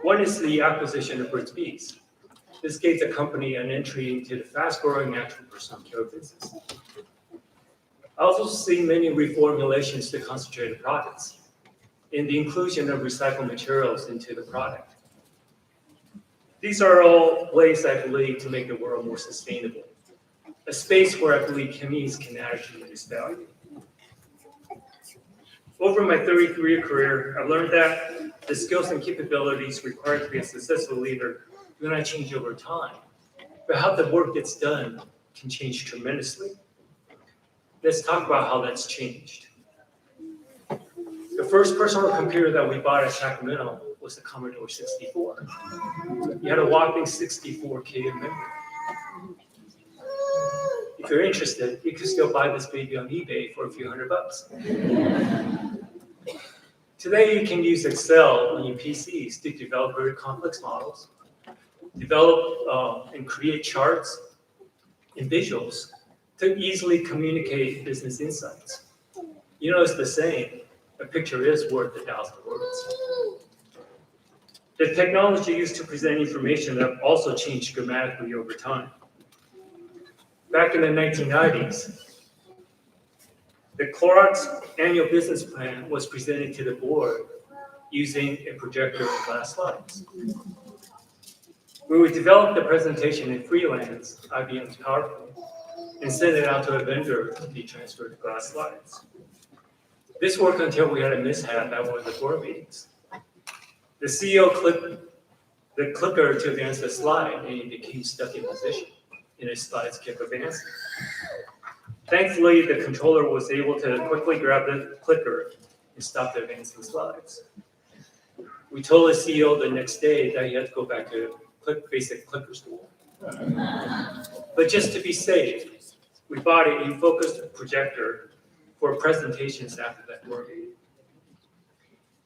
One is the acquisition of Burt's Bees. This gave the company an entry into the fast-growing natural personal care business. I also see many reformulations to concentrated products and the inclusion of recycled materials into the product. These are all ways, I believe, to make the world more sustainable, a space where I believe chemies can add tremendous value. Over my 33-year career, I learned that the skills and capabilities required to be a successful leader do not change over time, but how the work gets done can change tremendously. Let's talk about how that's changed. The first personal computer that we bought at Sacramento was the Commodore 64. You had a whopping 64K of memory. If you're interested, you can still buy this baby on eBay for a few $100. Today, you can use Excel on your PCs to develop very complex models, develop and create charts and visuals to easily communicate business insights. You know, it's the saying, a picture is worth 1,000 words. The technology used to present information have also changed dramatically over time. Back in the 1990s, the Clorox annual business plan was presented to the board using a projector and glass slides. We would develop the presentation in freelance, IBM's PowerPoint, and send it out to a vendor to be transferred to glass slides. This worked until we had a mishap at one of the board meetings. The CEO clicked the clicker to advance the slide, and he became stuck in position, and his slides kept advancing. Thankfully, the controller was able to quickly grab the clicker and stop the advancing slides. We told the CEO the next day that he had to go back to basic clicker school. But just to be safe, we bought a focused projector for presentations after that board meeting.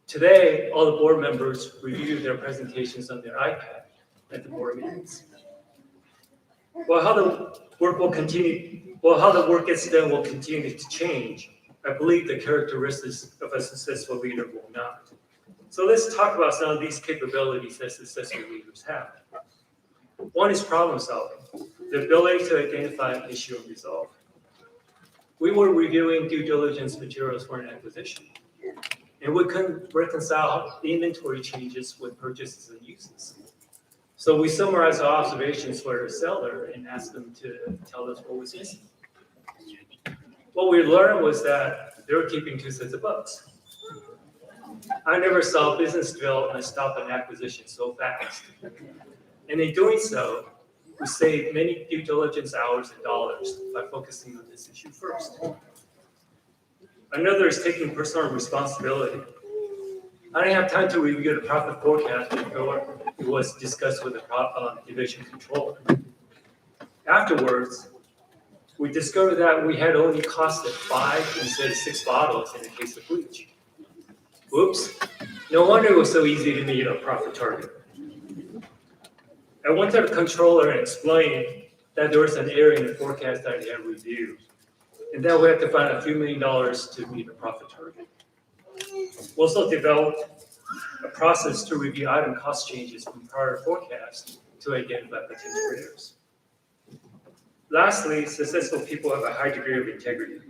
Today, all the board members review their presentations on their iPad at the board meetings. Well, how the work gets done will continue to change. I believe the characteristics of a successful leader will not. So let's talk about some of these capabilities that successful leaders have. One is problem solving, the ability to identify an issue and resolve. We were reviewing due diligence materials for an acquisition, and we couldn't reconcile the inventory changes with purchases and uses. So we summarized our observations for the seller and asked them to tell us what was missing. What we learned was that they were keeping 2 sets of books. I never saw business development stop an acquisition so fast. And in doing so, we saved many due diligence hours and dollars by focusing on this issue first. Another is taking personal responsibility. I didn't have time to review the profit forecast before it was discussed with the division controller. Afterwards, we discovered that we had only costed 5 instead of 6 bottles in the case of bleach. Oops, no wonder it was so easy to meet our profit target. I went to the controller and explained that there was an error in the forecast that I had reviewed, and that we had to find a few $1 million to meet the profit target. We also developed a process to review item cost changes from prior forecasts to identify potential errors. Lastly, successful people have a high degree of integrity,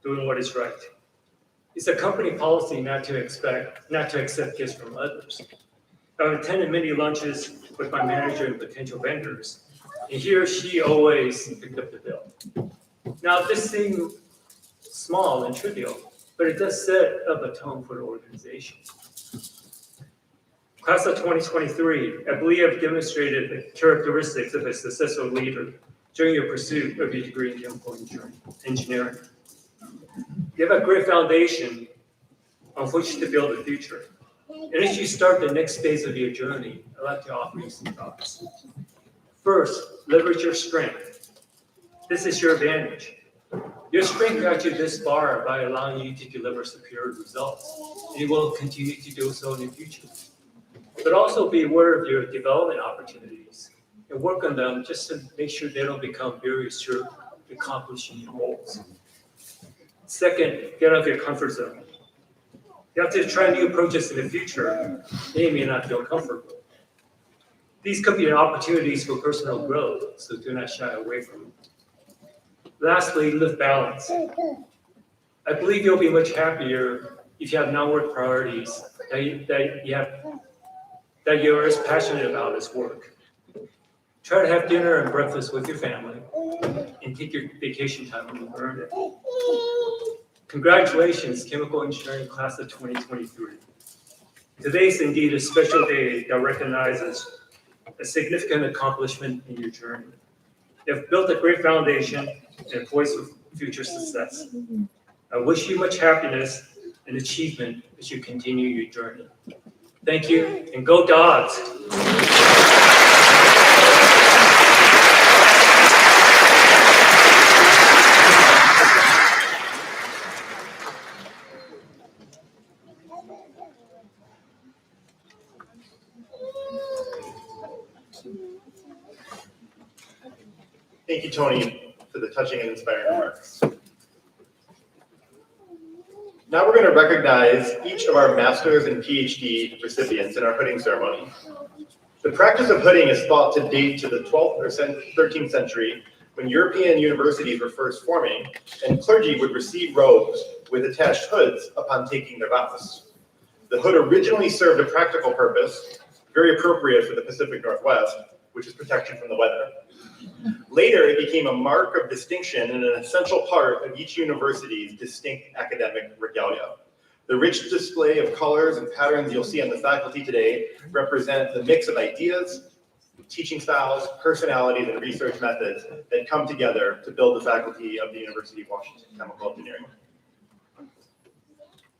doing what is right. It's a company policy not to accept gifts from others. I've attended many lunches with my manager and potential vendors, and he or she always picked up the bill. Now, this seems small and trivial, but it does set up a tone for the organization. Class of 2023, I believe I've demonstrated the characteristics of a successful leader during your pursuit of your degree in chemical engineering. You have a great foundation on which to build a future. And as you start the next phase of your journey, I'd like to offer you some thoughts. First, leverage your strength. This is your advantage. Your strength got you this far by allowing you to deliver superior results, and you will continue to do so in the future. But also be aware of your development opportunities and work on them just to make sure they don't become barriers to accomplishing your goals. Second, get out of your comfort zone. You have to try new approaches in the future. They may not feel comfortable. These could be opportunities for personal growth, so do not shy away from them. Lastly, live balance. I believe you'll be much happier if you have non-work priorities that you're as passionate about as work. Try to have dinner and breakfast with your family and take your vacation time when you earn it. Congratulations, Chemical Engineering Class of 2023. Today is indeed a special day that recognizes a significant accomplishment in your journey. You have built a great foundation and poised for future success. I wish you much happiness and achievement as you continue your journey. Thank you, and go Dogs! Thank you, Tony, for the touching and inspiring remarks. Now we're going to recognize each of our master's and PhD recipients in our hooding ceremony. The practice of hooding is thought to date to the 12th or 13th century, when European universities were first forming, and clergy would receive robes with attached hoods upon taking their vows. The hood originally served a practical purpose, very appropriate for the Pacific Northwest, which is protection from the weather. Later, it became a mark of distinction and an essential part of each university's distinct academic regalia. The rich display of colors and patterns you'll see on the faculty today represent the mix of ideas, teaching styles, personalities, and research methods that come together to build the faculty of the University of Washington Chemical Engineering.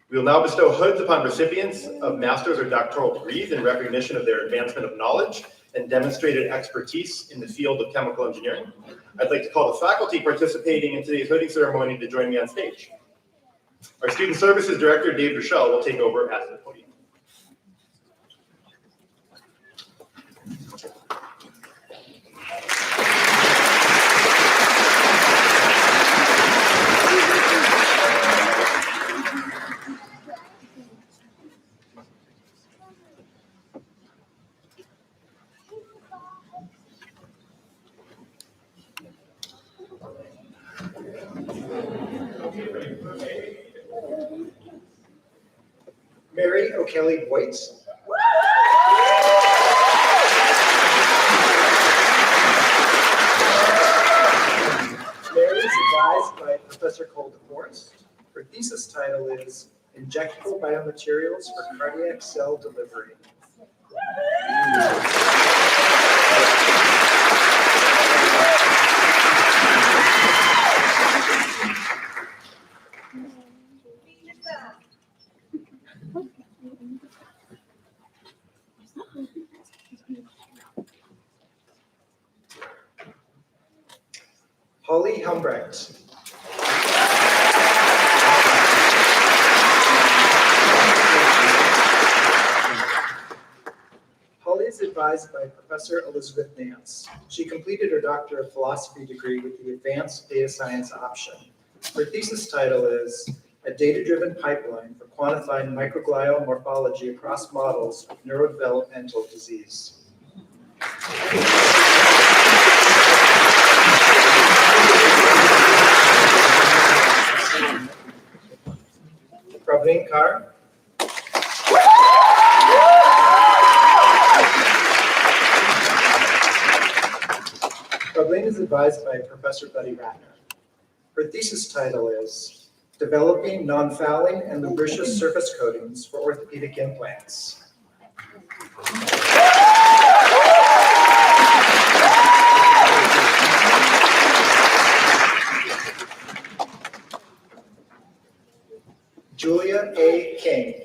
We will now bestow hoods upon recipients of master's or doctoral degrees in recognition of their advancement of knowledge and demonstrated expertise in the field of chemical engineering. I'd like to call the faculty participating in today's hooding ceremony to join me on stage. Our Student Services Director, Dave Rochelle, will take over at the podium. Mary O'Kelly Boyce. Mary is advised by Professor Cole DeForest. Her thesis title is Injectable Biomaterials for Cardiac Cell Delivery. Holly Helmbrex. Holly is advised by Professor Elizabeth Nance. She completed her Doctor of Philosophy degree with the Advanced Data Science option. Her thesis title is A Data-Driven Pipeline for Quantifying Microglial Morphology Across Models of Neurodevelopmental Disease. Praveen Kaur. Praveen is advised by Professor Buddy Ratner. Her thesis title is Developing Non-Fouling and Lubricious Surface Coatings for Orthopedic Implants. Julia A. King.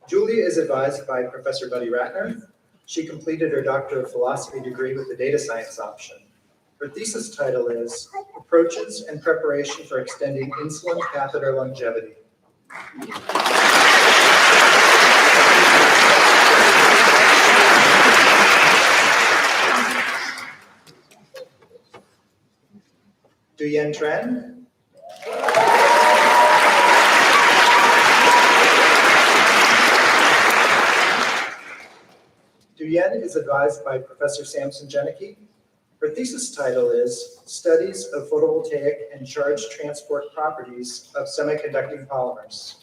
Julia is advised by Professor Buddy Ratner. She completed her Doctor of Philosophy degree with the Data Science option. Her thesis title is Approaches and Preparation for Extending Insulin Catheter Longevity. Duyen Tran. Ben is advised by Professor Samson Janicki. Her thesis title is Studies of Photovoltaic and Charge Transport Properties of Semiconducting Polymers.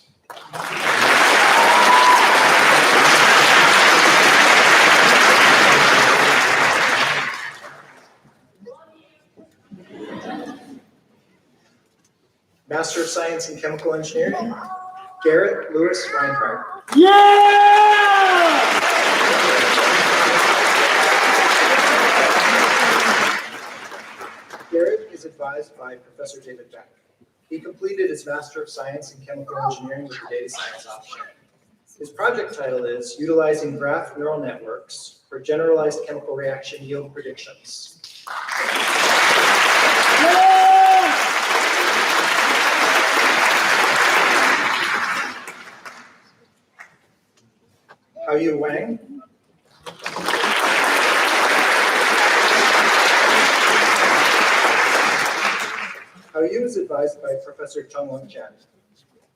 Master of Science in Chemical Engineering, Garrett Lewis Reinhardt. Garrett is advised by Professor David Beck. He completed his Master of Science in Chemical Engineering with the Data Science option. His project title is Utilizing Graph Neural Networks for Generalized Chemical Reaction Yield Predictions. Haoyu Wang. Haoyu is advised by Professor Chunglong Chen.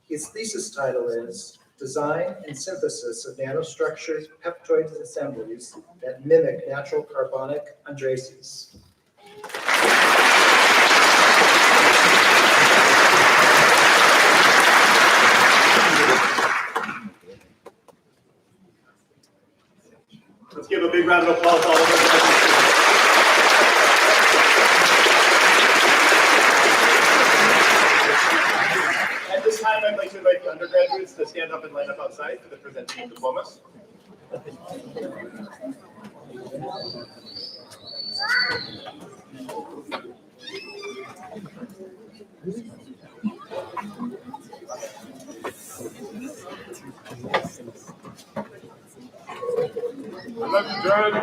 His thesis title is Design and Synthesis of Nanostructured Peptoid Assemblies that Mimic Natural Carbonic Andraces. Let's give a big round of applause to all of us. At this time, I'd like to invite the undergraduates to stand up and line up outside for the presenting of diplomas. I'd like to join.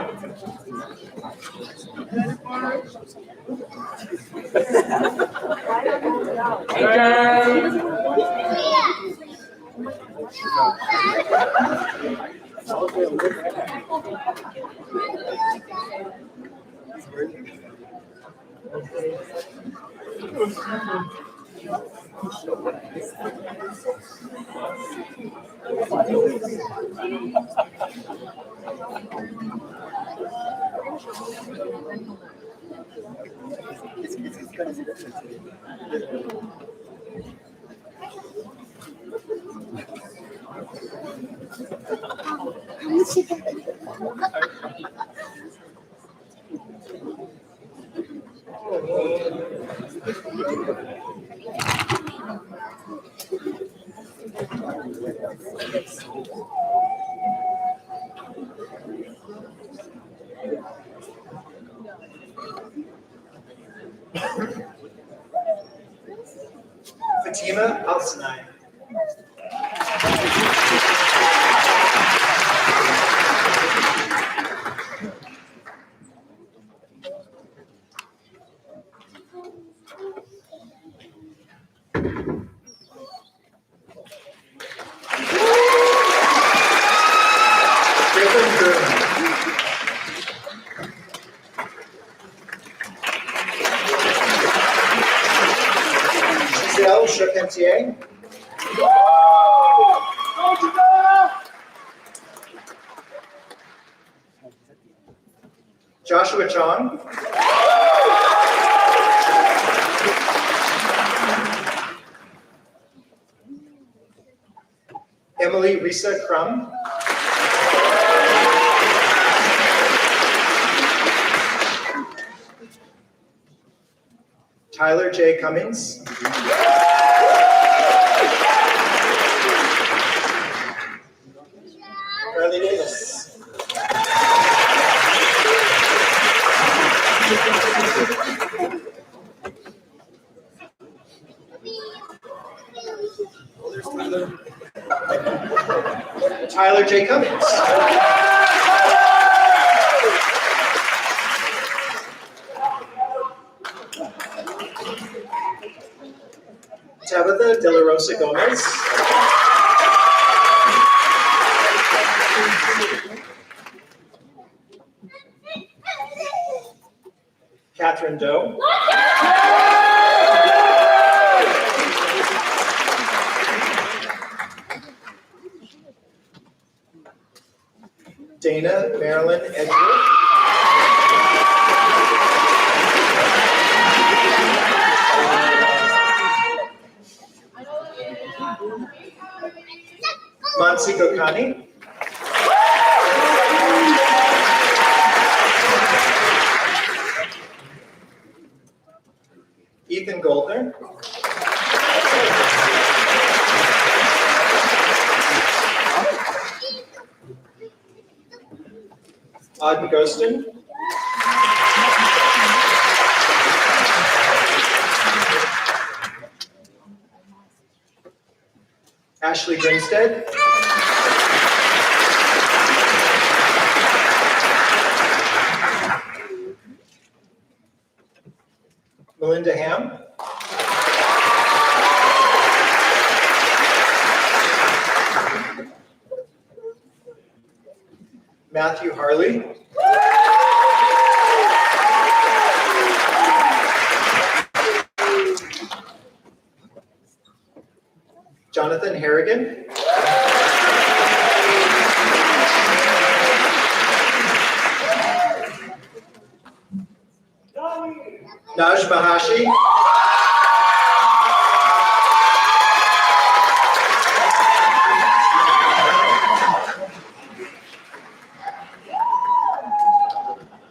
Fatima Al-Sinai. Griffin Gurman. Giselle Charpentier. Joshua Chong. Emily Risa Crum. Tyler J. Cummings. Carly Davis. Tyler J. Cummings. Tabitha De La Rosa Gomez. Catherine Doe. Dana Marilyn Edgeworth. Mansi Gokani. Ethan Goldner. Auden Ghostin. Ashley Grinstead. Melinda Ham. Matthew Harley. Jonathan Harrigan. Naj Mahashi.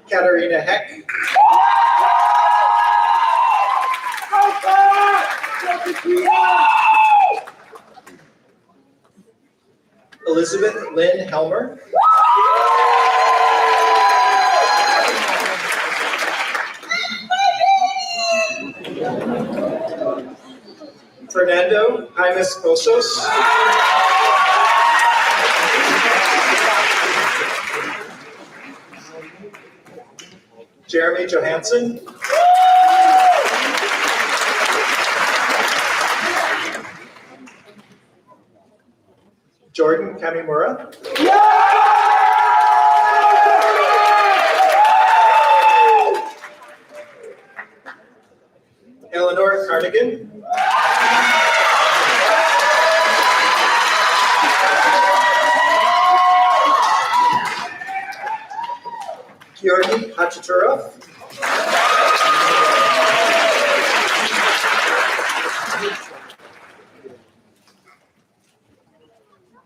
Katarina Heck. Elizabeth Lynn Helmer. Fernando Jaimes Posos. Jeremy Johansson. Jordan Kamimura. Eleanor Cardigan. Georgi Hachaturov.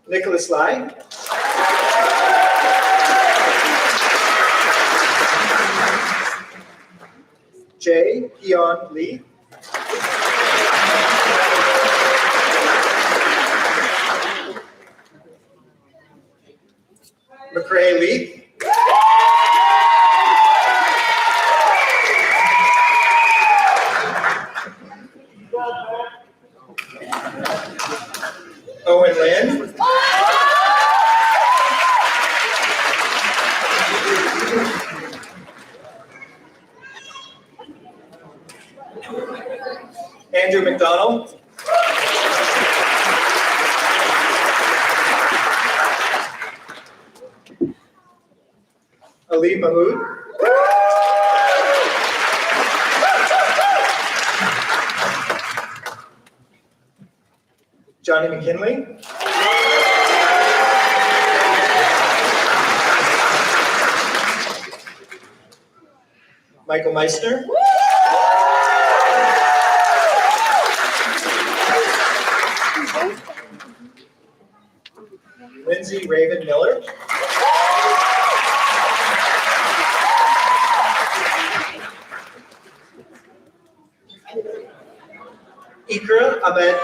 Nicholas Lai. Jay Hyun Lee. McCrae Lee. Owen Lynn. Andrew McDonald. Ali Mahmood. Johnny McKinley. Michael Meissner. Lindsay Raven Miller. Ikra Ahmed.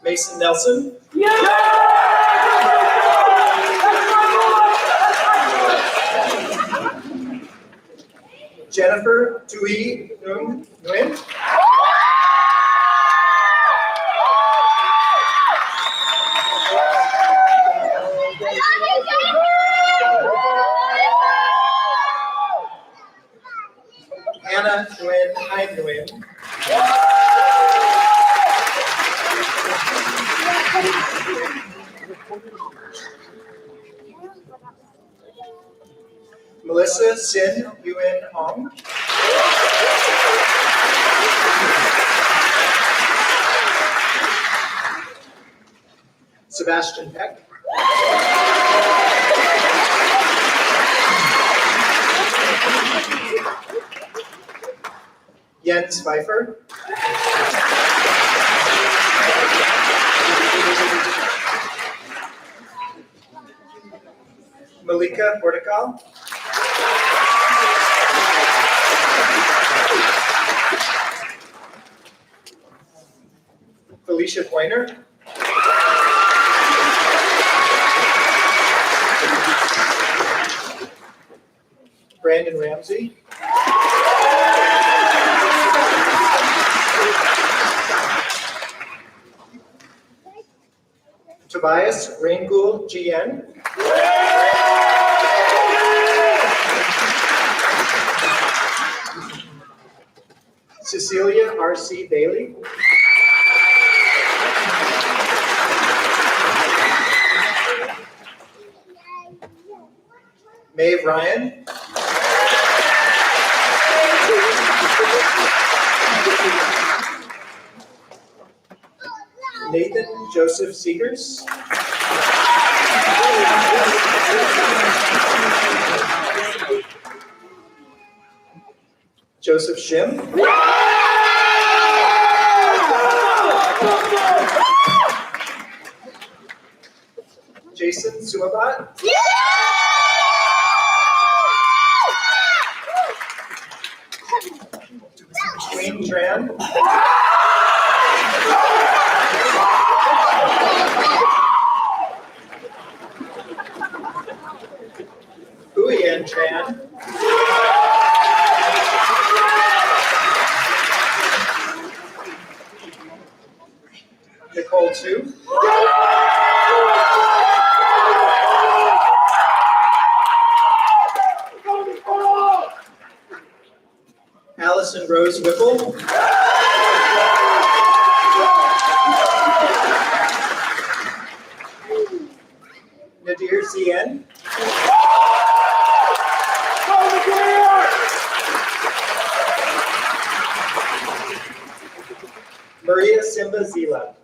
Mason Nelson. Jennifer Tui Nguyen. Hannah Nguyen Hein Nguyen. Melissa Sin Yuen Hong. Sebastian Peck. Jens Pfeiffer. Malika Portakal. Felicia Pointer. Brandon Ramsey. Tobias Raingool GN. Cecilia R.C. Bailey. Maeve Ryan. Nathan Joseph Seegers. Joseph Shim. Jason Suabat. Wayne Tran. Huyen Tran. Nicole Tu. Allison Rose Whipple. Nadir CN. Maria Simba Zila.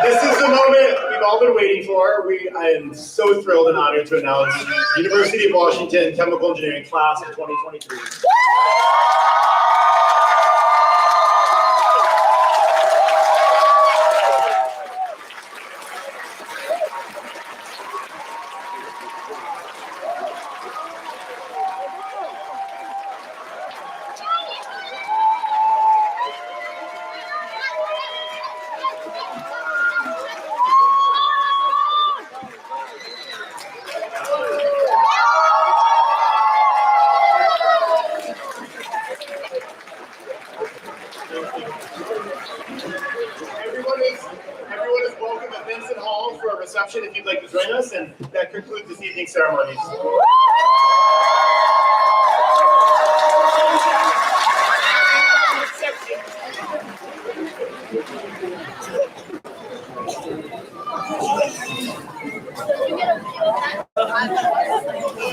This is the moment we've all been waiting for. I am so thrilled and honored to announce University of Washington Chemical Engineering class of 2023. Everyone is welcome at Vincent Hall for a reception if you'd like to join us, and that concludes this evening's ceremonies.